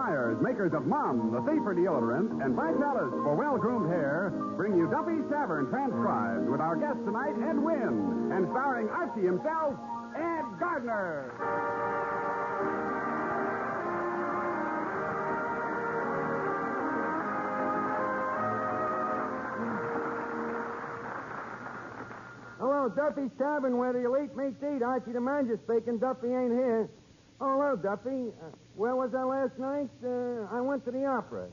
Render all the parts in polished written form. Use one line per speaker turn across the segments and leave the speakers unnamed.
Myers, makers of Mom, the safer deodorant, and Vitalis for well-groomed hair, bring you Duffy's Tavern transcribed with our guest tonight, Ed Wynn, and starring Archie himself, Ed Gardner.
Hello, Duffy's Tavern, where the elite meet to eat. Archie the manager speaking. Duffy ain't here. Oh, hello, Duffy. Where was I last night? I went to the opera.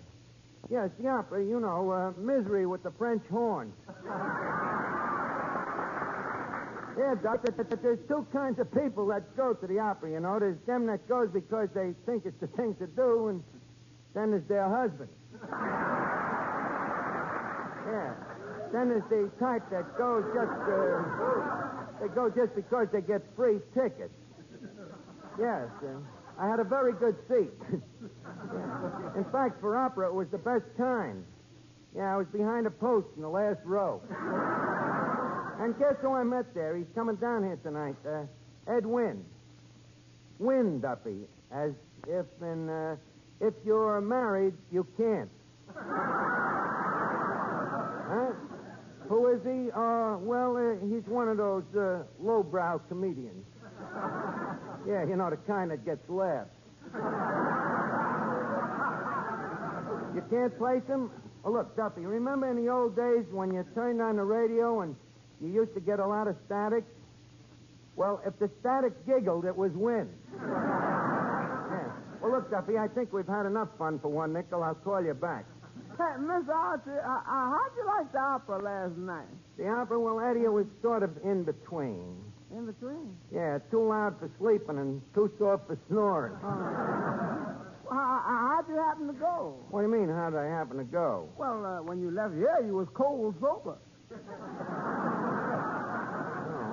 Yes, the opera, you know, Misery with the French horn. Yeah, Duck, there's two kinds of people that go to the opera, you know. There's them that goes because they think it's the thing to do, and then there's their husband. Yeah. Then there's the type that goes they go just because they get free tickets. Yes, I had a very good seat. In fact, for opera, it was the best kind. Yeah, I was behind a post in the last row. And guess who I met there? He's coming down here tonight. Ed Wynn. Wynn, Duffy. As if if you're married, you can't. Huh? Who is he? He's one of those lowbrow comedians. Yeah, you know, the kind that gets laughs. You can't place him? Oh, look, Duffy, remember in the old days when you turned on the radio and you used to get a lot of static? Well, if the static giggled, it was Wynn. Yeah. Well, look, Duffy, I think we've had enough fun for one nickel. I'll call you back.
Hey, Miss Archie, how'd you like the opera last night?
The opera, well, Eddie, it was sort of in between.
In between?
Yeah, too loud for sleeping and too soft for snoring.
How'd you happen to go?
What do you mean, how'd I happen to go?
Well, when you left here, you was cold sober.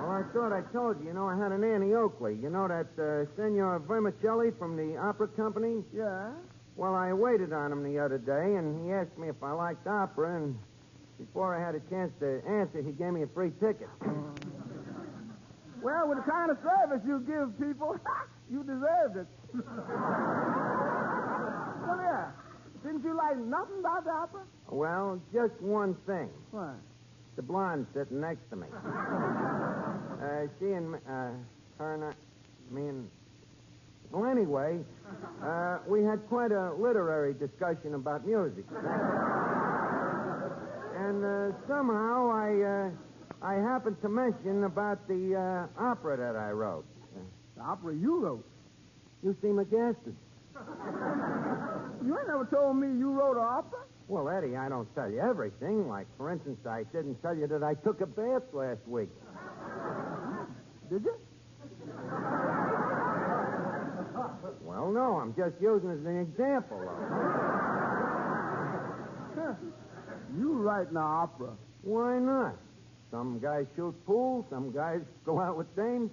Oh, I thought I told you. You know, I had an Annie Oakley. You know that Senor Vermicelli from the opera company?
Yeah?
Well, I waited on him the other day, and he asked me if I liked opera, and before I had a chance to answer, he gave me a free ticket.
Well, with the kind of service you give people, you deserved it. Well, yeah. Didn't you like nothing about the opera?
Well, just one thing.
What?
The blonde sitting next to me. She and her and me and... Well, anyway, we had quite a literary discussion about music. And somehow I happened to mention about the opera that I wrote.
The opera you wrote?
You seem aghasted.
You ain't never told me you wrote an opera?
Well, Eddie, I don't tell you everything. Like, for instance, I didn't tell you that I took a bath last week.
Did you?
Well, no, I'm just using it as an example, though.
You write an opera.
Why not? Some guys shoot pool, some guys go out with dames.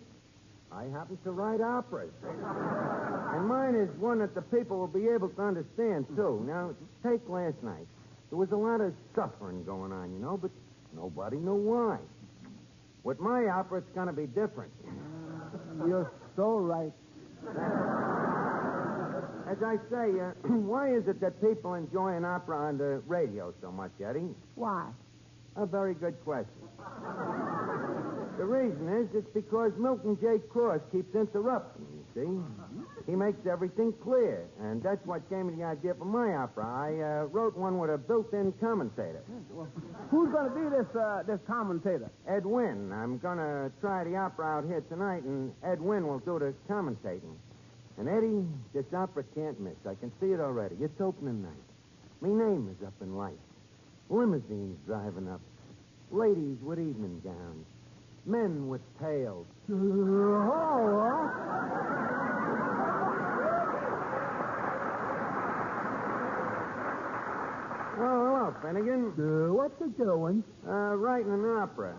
I happen to write operas. And mine is one that the people will be able to understand, too. Now, take last night. There was a lot of suffering going on, you know, but nobody knew why. With my opera, it's going to be different.
You're so right.
As I say, why is it that people enjoy an opera on the radio so much, Eddie?
Why?
A very good question. The reason is it's because Milton J. Cross keeps interrupting, you see. He makes everything clear, and that's what gave me the idea for my opera. I wrote one with a built-in commentator.
Well, who's going to be this commentator?
Ed Wynn. I'm going to try the opera out here tonight, and Ed Wynn will do the commentating. And, Eddie, this opera can't miss. I can see it already. It's opening night. Me name is up in lights. Limousines driving up. Ladies with evening gowns. Men with tails. Well, hello, Finnegan.
What you doing?
Writing an opera.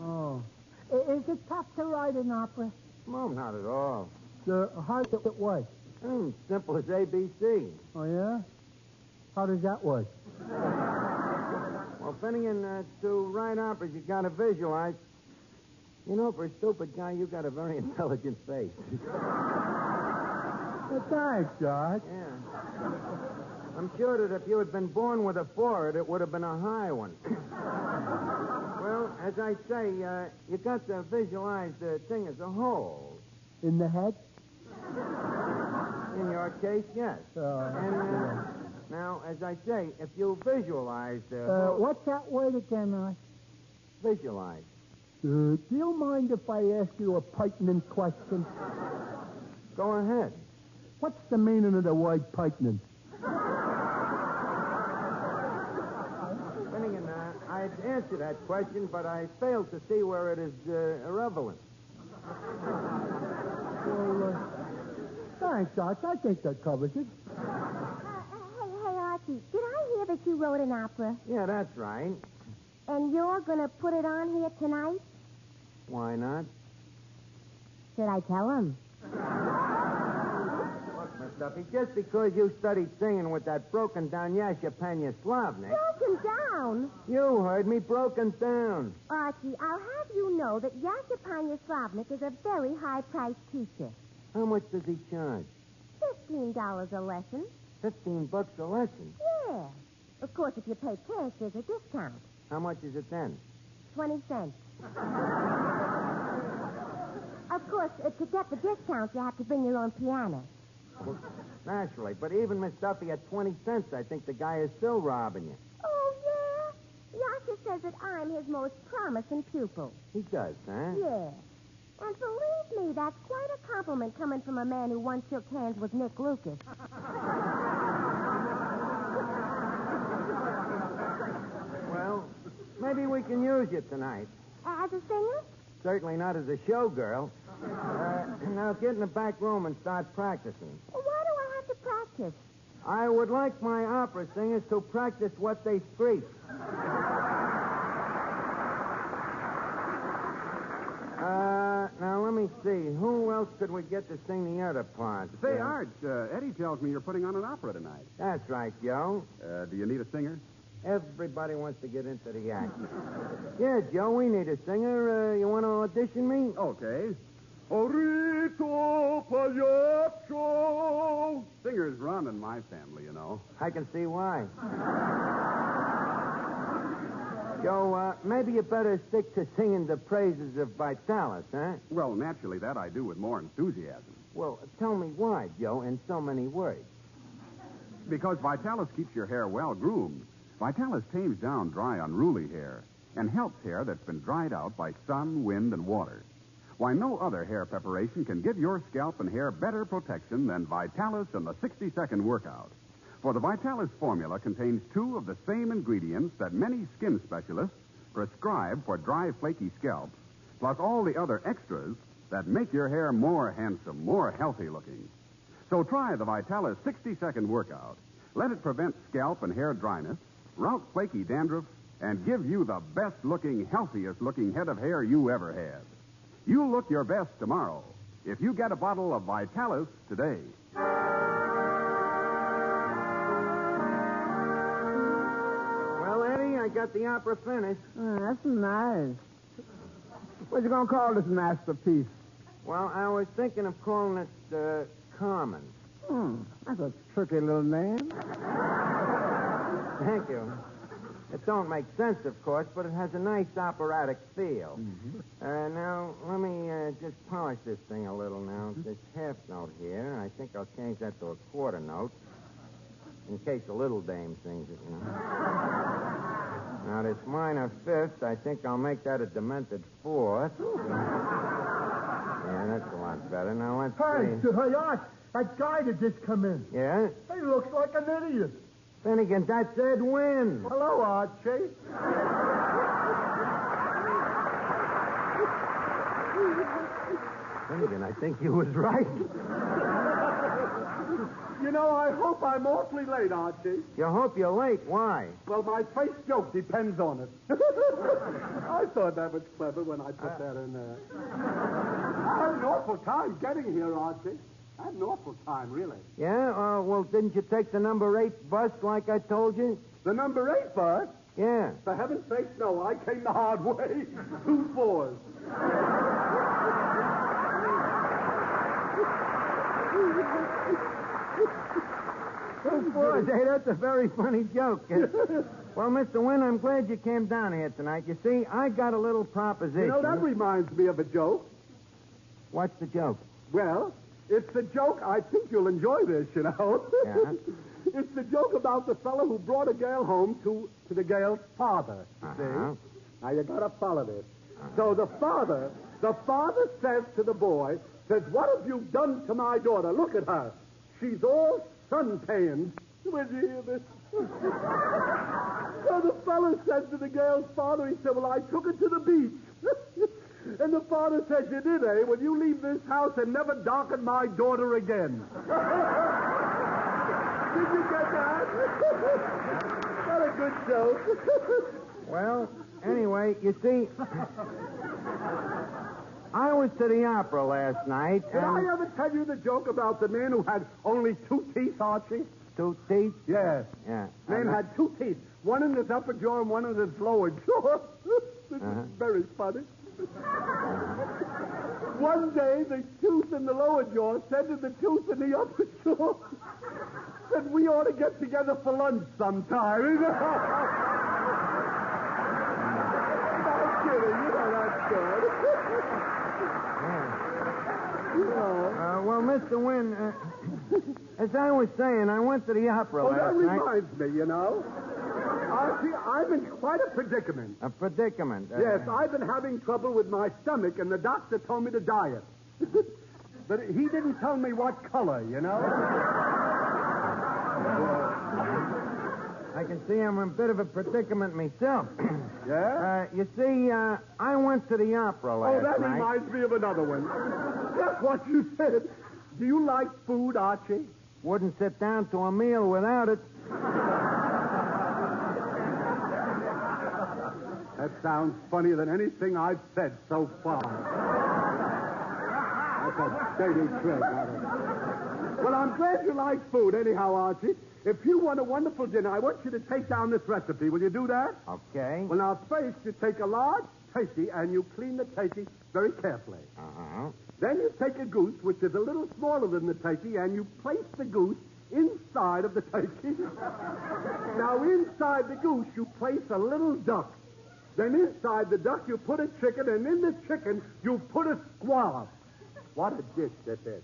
Oh. Is it tough to write an opera?
No, not at all.
How does it work?
Simple as ABC.
Oh, yeah? How does that work?
Well, Finnegan, to write operas, you got to visualize. You know, for a stupid guy, you got a very intelligent face.
Thanks, Arch.
Yeah. I'm sure that if you had been born with a forehead, it would have been a high one. Well, as I say, you got to visualize the thing as a whole.
In the head?
In your case, yes. Now, as I say, if you visualize the
what's that word again, Arch?
Visualize.
Do you mind if I ask you a pertinent question?
Go ahead.
What's the meaning of the word pertinent?
Finnegan, I'd answer that question, but I failed to see where it is irrelevant.
Well, thanks, Arch. I think that covers it.
Hey, Archie, did I hear that you wrote an opera?
Yeah, that's right.
And you're going to put it on here tonight?
Why not?
Should I tell him?
Look, Miss Duffy, just because you studied singing with that broken-down Yasha Slavnik...
Broken down?
You heard me, broken down.
Archie, I'll have you know that Yasha Slavnik is a very high-priced teacher.
How much does he charge?
$15 a lesson.
$15 a lesson?
Yeah. Of course, if you pay cash, there's a discount.
How much is it then?
20 cents. Of course, to get the discount, you have to bring your own piano.
Well, naturally, but even Miss Duffy at 20 cents, I think the guy is still robbing you.
Oh, yeah? Yasha says that I'm his most promising pupil.
He does, huh?
Yeah. And believe me, that's quite a compliment coming from a man who once shook hands with Nick Lucas.
Well, maybe we can use you tonight.
As a singer?
Certainly not as a showgirl. Now get in the back room and start practicing.
Well, why do I have to practice?
I would like my opera singers to practice what they screech. Now let me see. Who else could we get to sing the other parts?
Say, Arch, Eddie tells me you're putting on an opera tonight.
That's right, Joe.
Do you need a singer?
Everybody wants to get into the act. Yeah, Joe, we need a singer. You want to audition me?
Okay. Orito Pagliaccio. Singers run in my family, you know.
I can see why. Joe, maybe you better stick to singing the praises of Vitalis, huh?
Well, naturally, that I do with more enthusiasm.
Well, tell me why, Joe, in so many words.
Because Vitalis keeps your hair well groomed. Vitalis tames down dry, unruly hair and helps hair that's been dried out by sun, wind, and water. Why, no other hair preparation can give your scalp and hair better protection than Vitalis and the 60-second workout. For the Vitalis formula contains two of the same ingredients that many skin specialists prescribe for dry, flaky scalps, plus all the other extras that make your hair more handsome, more healthy looking. So try the Vitalis 60-second workout. Let it prevent scalp and hair dryness, rout flaky dandruff, and give you the best-looking, healthiest-looking head of hair you ever had. You'll look your best tomorrow if you get a bottle of Vitalis today.
Well, Eddie, I got the opera finished.
Oh, that's nice. What you gonna call this masterpiece?
Well, I was thinking of calling it Carmen.
That's a tricky little name.
Thank you. It don't make sense, of course, but it has a nice operatic feel.
Mm-hmm.
Now, let me just polish this thing a little now. This half note here, I think I'll change that to a quarter note in case the little dame sings it, you know. Now, this minor fifth, I think I'll make that a demented fourth. Yeah, that's a lot better. Now, let's see.
Hey, Arch, that guy that just come in.
Yeah?
He looks like an idiot.
Finnegan, that's Ed Wynn.
Hello, Archie.
Finnegan, I think you was right.
You know, I hope I'm awfully late, Archie.
You hope you're late. Why?
Well, my face joke depends on it. I thought that was clever when I put that in there. I had an awful time getting here, Archie. I had an awful time, really.
Yeah? Well, didn't you take the number 8 bus like I told you?
The number 8 bus?
Yeah.
For heaven's sake, no. I came the hard way. 2 4s.
Oh, boy, that's a very funny joke. Well, Mr. Wynn, I'm glad you came down here tonight. You see, I got a little proposition.
You know, that reminds me of a joke.
What's the joke?
Well, it's a joke. I think you'll enjoy this, you know.
Yeah?
It's the joke about the fellow who brought a girl home to the girl's father, you see. Now, you got to follow this. So the father says to the boy, what have you done to my daughter? Look at her. She's all sun-tanned. Did you hear this? So the fellow said to the girl's father, he said, well, I took her to the beach. And the father said, you did, eh? Well, you leave this house and never darken my daughter again. Did you get that? What a good joke.
Well, anyway, you see, I was to the opera last night.
Did I ever tell you the joke about the man who had only 2 teeth, Archie?
2 teeth?
Yes.
Yeah.
Man had 2 teeth. One in his upper jaw and one in his lower jaw. This is very funny. One day, the tooth in the lower jaw said to the tooth in the upper jaw that we ought to get together for lunch sometime. No kidding. You know that's good.
Well, Mr. Wynn, as I was saying, I went to the opera last
that
night.
reminds me, you know. Archie, I'm in quite a predicament.
A predicament?
Yes, I've been having trouble with my stomach, and the doctor told me to diet. But he didn't tell me what color, you know.
I can see I'm in a bit of a predicament myself.
Yeah?
You see, I went to the opera last night.
Oh, that reminds me of another one. Just what you said. Do you like food, Archie?
Wouldn't sit down to a meal without it.
That sounds funnier than anything I've said so far. That's a dirty trick. Well, I'm glad you like food anyhow, Archie. If you want a wonderful dinner, I want you to take down this recipe. Will you do that?
Okay.
Well, now, first, you take a large turkey and you clean the turkey very carefully.
Uh-huh.
Then you take a goose, which is a little smaller than the turkey, and you place the goose inside of the turkey. Now, inside the goose, you place a little duck. Then inside the duck, you put a chicken, and in the chicken, you put a squab. What a dish this is.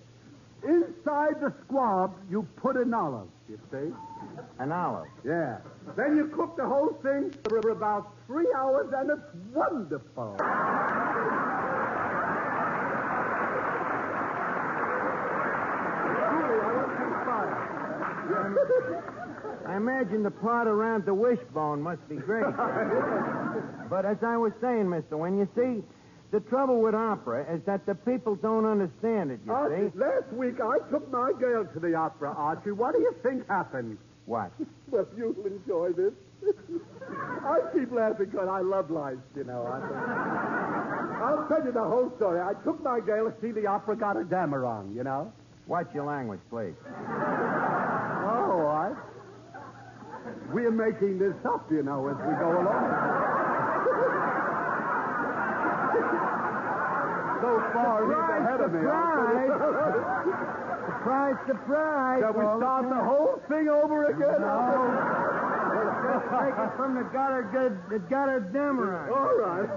Inside the squab, you put an olive, you see?
An olive?
Yeah. Then you cook the whole thing for about 3 hours, and it's wonderful. Truly, I want some fire.
I imagine the part around the wishbone must be great. But as I was saying, Mr. Wynn, you see, the trouble with opera is that the people don't understand it, you
Archie,
see.
last week I took my girl to the opera, Archie. What do you think happened?
What?
Well, you'll enjoy this. I keep laughing because I love life, you know. I'll tell you the whole story. I took my girl to see the opera Gotterdammerung, you know.
Watch your language, please.
Oh, we're making this up, you know, as we go along. So far, he's ahead of me.
Surprise, surprise.
Shall we start the whole thing over again?
Just take it from the Gotterdammerung.
All right.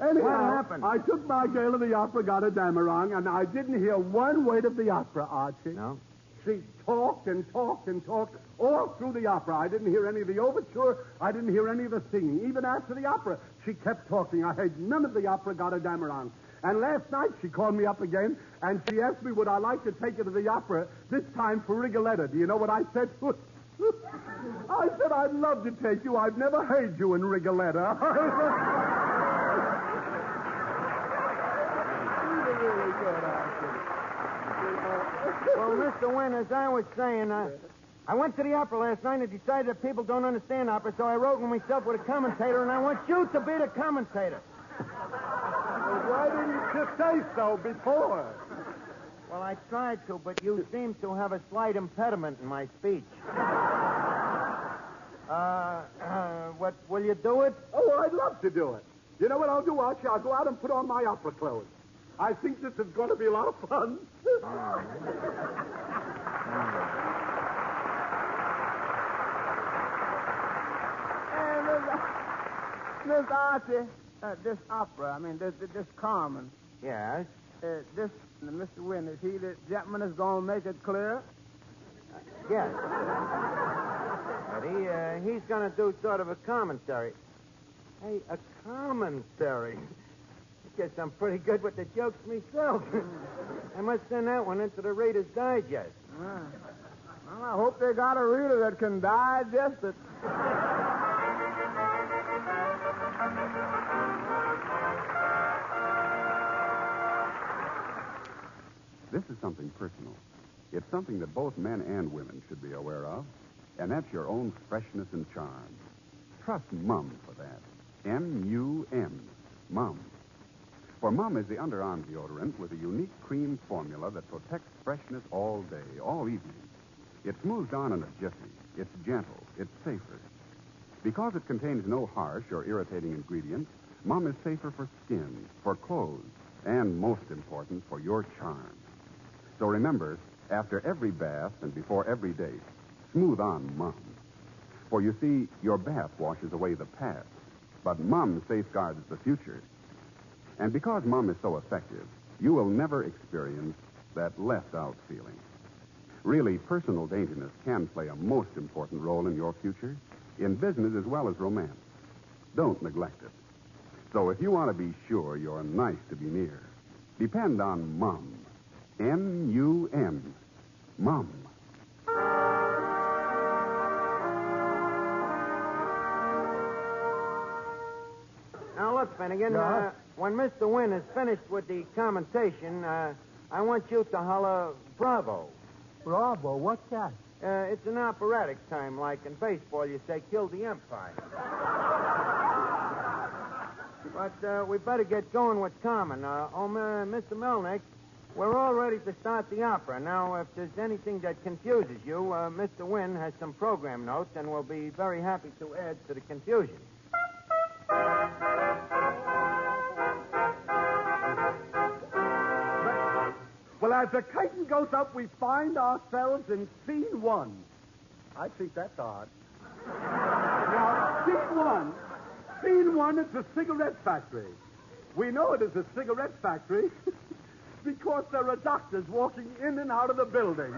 Anyhow,
What happened?
I took my girl to the opera Gotterdammerung, and I didn't hear one word of the opera, Archie.
No?
She talked and talked and talked all through the opera. I didn't hear any of the overture. I didn't hear any of the singing. Even after the opera, she kept talking. I heard none of the opera Gotterdammerung. And last night, she called me up again, and she asked me would I like to take her to the opera, this time for Rigoletto. Do you know what I said to her? I said, I'd love to take you. I've never heard you in Rigoletto. Really good, Archie.
Well, Mr. Wynn, as I was saying, I went to the opera last night and decided that people don't understand opera, so I wrote myself with a commentator, and I want you to be the commentator.
Well, why didn't you say so before?
Well, I tried to, but you seem to have a slight impediment in my speech. What, will you do it?
Oh, I'd love to do it. You know what I'll do, Archie? I'll go out and put on my opera clothes. I think this is going to be a lot of fun.
Miss Archie, this opera, this Carmen.
Yes?
This Mr. Wynn, is he the gentleman that's going to make it clear?
Yes. But he's going to do sort of a commentary. Hey, a commentary? I guess I'm pretty good with the jokes myself. I must send that one into the Reader's Digest.
Well, I hope they got a reader that can digest it.
This is something personal. It's something that both men and women should be aware of, and that's your own freshness and charm. Trust Mum for that. M-U-M. Mum. For Mum is the underarm deodorant with a unique cream formula that protects freshness all day, all evening. It smooths on in a jiffy. It's gentle. It's safer. Because it contains no harsh or irritating ingredients, Mum is safer for skin, for clothes, and most important, for your charm. So remember, after every bath and before every date, smooth on Mum. For you see, your bath washes away the past, but Mum safeguards the future. And because Mum is so effective, you will never experience that left-out feeling. Really, personal daintiness can play a most important role in your future, in business as well as romance. Don't neglect it. So if you want to be sure you're nice to be near, depend on Mum. M-U-M. Mum.
Now, look, Finnegan, when Mr. Wynn is finished with the commentation, I want you to holler, bravo.
Bravo, what's that?
It's an operatic term, like in baseball you say, kill the Empire. But we better get going with Carmen. Mr. Melnick, we're all ready to start the opera. Now, if there's anything that confuses you, Mr. Wynn has some program notes, and we'll be very happy to add to the confusion.
Well, as the curtain goes up, we find ourselves in scene one. I think that's odd. Now, scene one is a cigarette factory. We know it is a cigarette factory because there are doctors walking in and out of the building.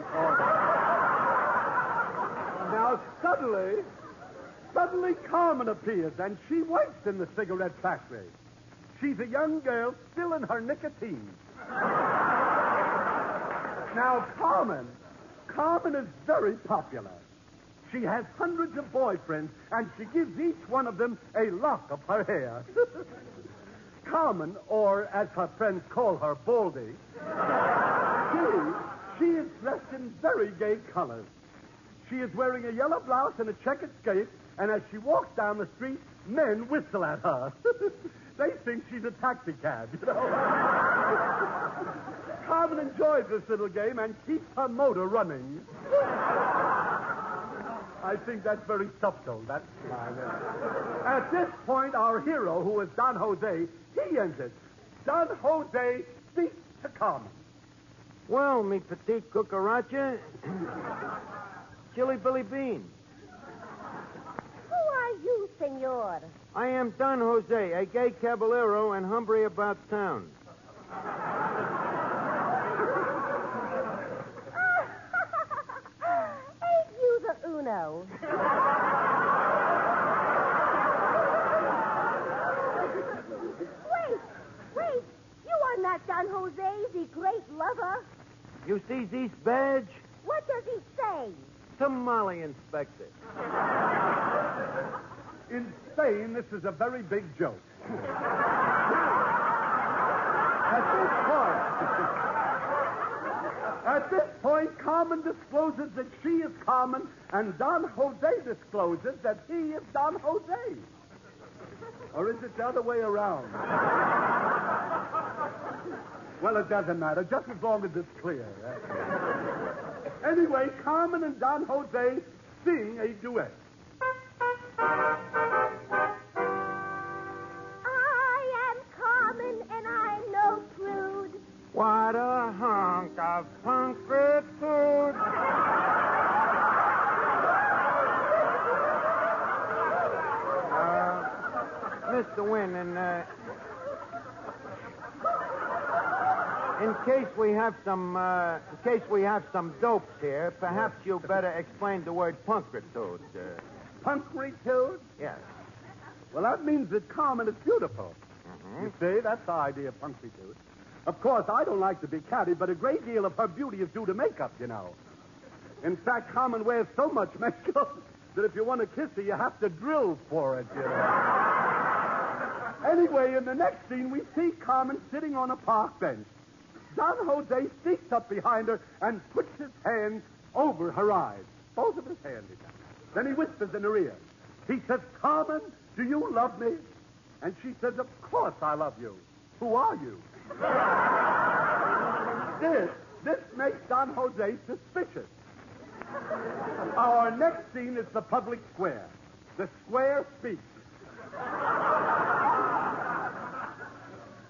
Now, suddenly Carmen appears, and she works in the cigarette factory. She's a young girl still in her nicotine. Now, Carmen is very popular. She has hundreds of boyfriends, and she gives each one of them a lock of her hair. Carmen, or as her friends call her, Baldy, she is dressed in very gay colors. She is wearing a yellow blouse and a checkered skirt, and as she walks down the street, men whistle at her. They think she's a taxi cab, you know. Carmen enjoys this little game and keeps her motor running. I think that's very subtle. That's fine. At this point, our hero, who is Don Jose, he enters. Don Jose speaks to Carmen.
Well, me petite cucaracha, chili Billy Bean.
Who are you, senor?
I am Don Jose, a gay caballero and hombre about town.
Ain't you the Uno? Wait. You are not Don Jose, the great lover.
You see this badge?
What does he say?
Tamale inspector.
In Spain, this is a very big joke. At this point, Carmen discloses that she is Carmen, and Don Jose discloses that he is Don Jose. Or is it the other way around? Well, it doesn't matter, just as long as it's clear. Anyway, Carmen and Don Jose sing a duet.
I am Carmen, and I'm no prude.
hunk of punctude. Mr. Wynn, in case we have some dopes here, perhaps you better explain the word punctude.
Punctude?
Yes.
Well, that means that Carmen is beautiful.
Mm-hmm.
You see, that's the idea of punctude. Of course, I don't like to be catty, but a great deal of her beauty is due to makeup, you know. In fact, Carmen wears so much makeup that if you want to kiss her, you have to drill for it, you know. Anyway, in the next scene, we see Carmen sitting on a park bench. Don Jose sneaks up behind her and puts his hands over her eyes. Both of his hands, he does. Then he whispers in her ear. He says, Carmen, do you love me? And she says, of course I love you. Who are you? This makes Don Jose suspicious. Our next scene is the public square. The square speaks.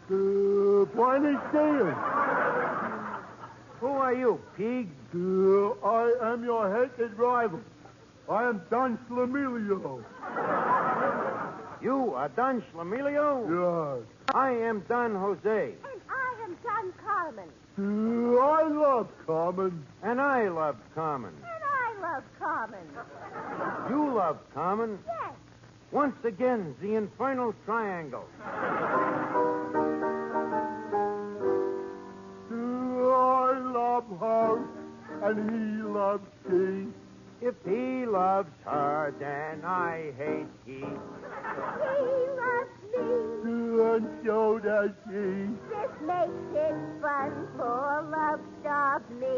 Buenos Dias.
Who are you, pig?
I am your hated rival. I am Don Slamilio.
You are Don Schlemilio?
Yes.
I am Don Jose.
And I am Don Carmen.
I love Carmen.
And I love Carmen.
And I love Carmen.
You love Carmen?
Yes.
Once again, the infernal triangle.
I love her, and he loves she.
If he loves her, then I hate he.
He loves me.
And so does she.
This makes it fun for love of me.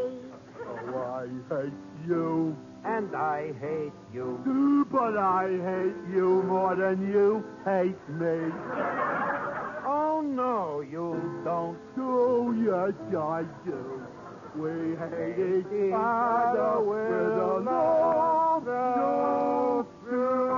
Oh, I hate you.
And I hate you.
But I hate you more than you hate me.
Oh, no, you don't.
Oh, yes, I do. We hate each other with a love so true.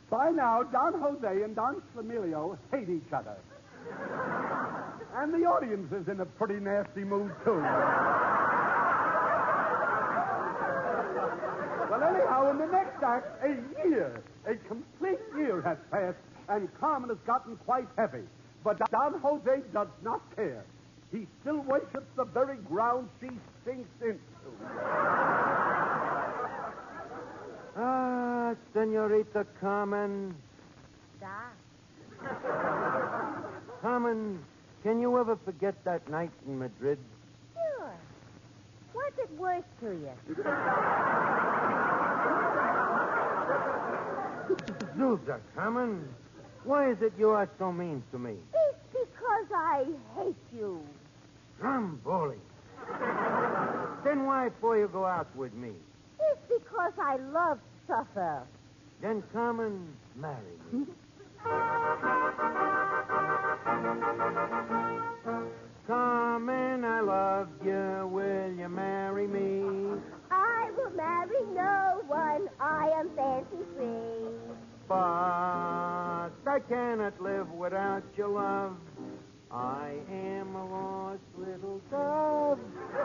By now, Don Jose and Don Slamilio hate each other. And the audience is in a pretty nasty mood, too. Well, anyhow, in the next act, a complete year has passed, and Carmen has gotten quite heavy. But Don Jose does not care. He still worships the very ground she sinks into.
Ah, Senorita Carmen.
Da.
Carmen, can you ever forget that night in Madrid?
Sure. Was it worse to you?
Zuza, Carmen, why is it you are so mean to me?
It's because I hate you.
Stromboli. Then why for you go out with me?
It's because I love supper.
Then, Carmen, marry me. Carmen, I love you. Will you marry me?
I will marry no one. I am fancy-free.
But I cannot live without your love. I am a lost little dove.
Ha,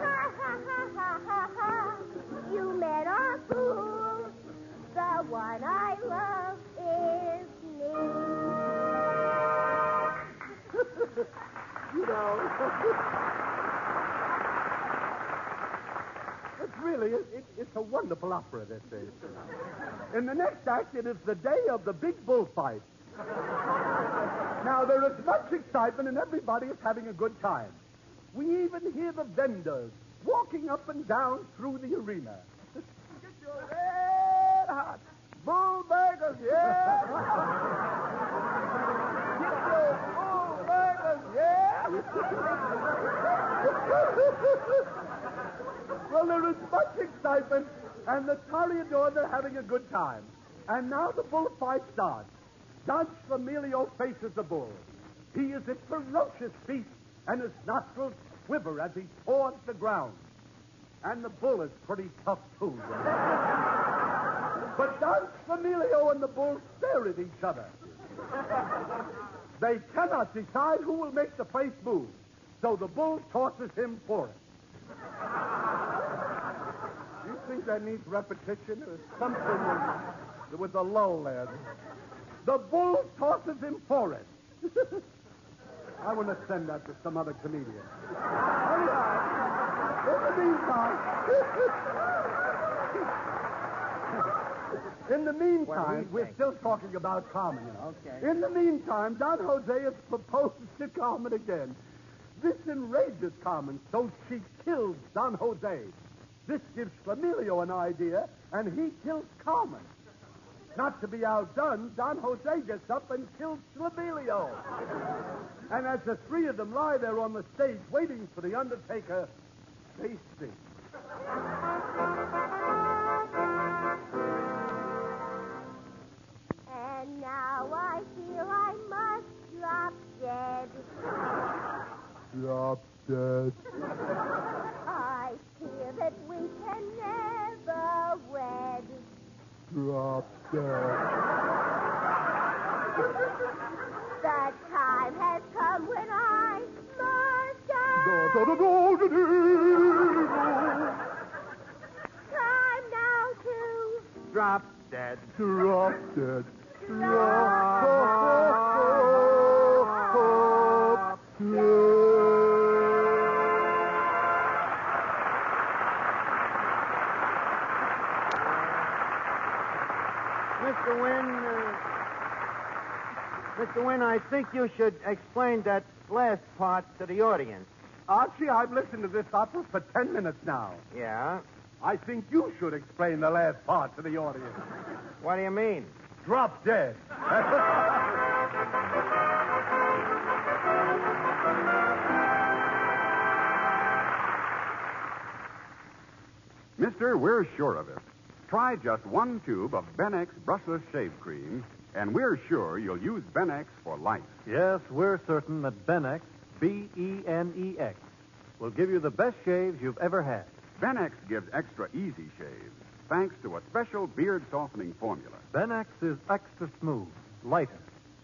ha, ha, ha, ha, ha. You men are fools. The one I love is me.
You know. It's a wonderful opera, this is. In the next act, it is the day of the big bullfight. Now, there is much excitement, and everybody is having a good time. We even hear the vendors walking up and down through the arena. Get your red hot bull burgers, yeah? Get your bull burgers, yeah? Well, there is much excitement, and the toreadors are having a good time. And now the bullfight starts. Don Slamilio faces the bull. He is a ferocious beast, and his nostrils quiver as he paws the ground. And the bull is pretty tough, too. But Don Scamilio and the bull stare at each other. They cannot decide who will make the face move, so the bull tosses him for it. You think that needs repetition or something? There was a lull there. The bull tosses him for it. I want to send that to some other comedian. Anyhow, in the meantime, we're still talking about Carmen, you know.
Okay.
In the meantime, Don Jose has proposed to Carmen again. This enrages Carmen, so she kills Don Jose. This gives Flamilio an idea, and he kills Carmen. Not to be outdone, Don Jose gets up and kills Flamilio. And as the three of them lie there on the stage waiting for the undertaker, they speak.
And now I feel I must drop dead.
Drop dead.
I fear that we can never wed.
Drop dead.
The time has come when I must go. Time now to
Drop dead.
Drop dead.
drop.
Mr. Wynn, I think you should explain that last part to the audience.
Archie, I've listened to this opera for 10 minutes now.
Yeah?
I think you should explain the last part to the audience.
What do you mean?
Drop dead.
Mister, we're sure of it. Try just one tube of Benex brushless shave cream, and we're sure you'll use Benex for life.
Yes, we're certain that Benex, Benex, will give you the best shaves you've ever had.
Benex gives extra easy shaves, thanks to a special beard-softening formula.
Benex is extra smooth, lighter,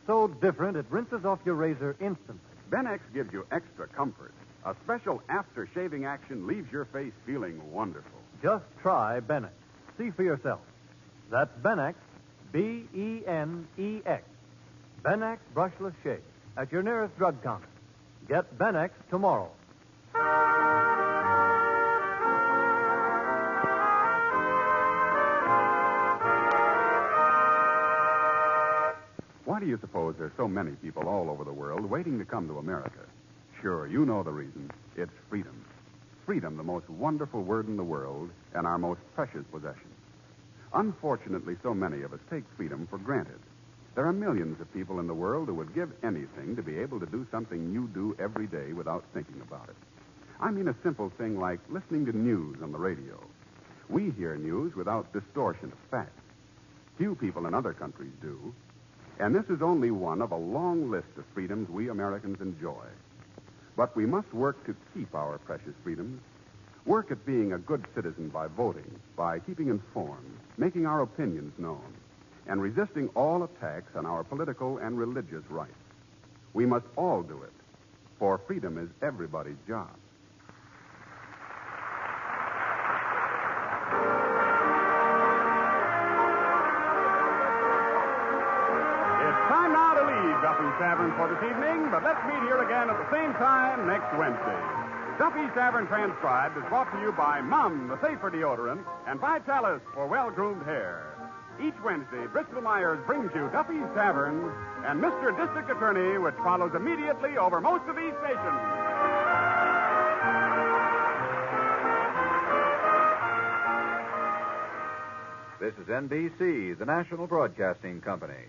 so different it rinses off your razor instantly.
Benex gives you extra comfort. A special after-shaving action leaves your face feeling wonderful.
Just try Benex. See for yourself. That's Benex, Benex. Benex brushless shave at your nearest drug counter. Get Benex tomorrow.
Why do you suppose there's so many people all over the world waiting to come to America? Sure, you know the reason. It's freedom. Freedom, the most wonderful word in the world, and our most precious possession. Unfortunately, so many of us take freedom for granted. There are millions of people in the world who would give anything to be able to do something you do every day without thinking about it. I mean a simple thing like listening to news on the radio. We hear news without distortion of fact. Few people in other countries do. And this is only one of a long list of freedoms we Americans enjoy. But we must work to keep our precious freedoms. Work at being a good citizen by voting, by keeping informed, making our opinions known, and resisting all attacks on our political and religious rights. We must all do it, for freedom is everybody's job. It's time now to leave Duffy's Tavern for this evening, but let's meet here again at the same time next Wednesday. Duffy's Tavern Transcribed is brought to you by Mum, the safer deodorant, and Vitalis for well-groomed hair. Each Wednesday, Bristol Myers brings you Duffy's Tavern and Mr. District Attorney, which follows immediately over most of these stations.
This is NBC, the National Broadcasting Company.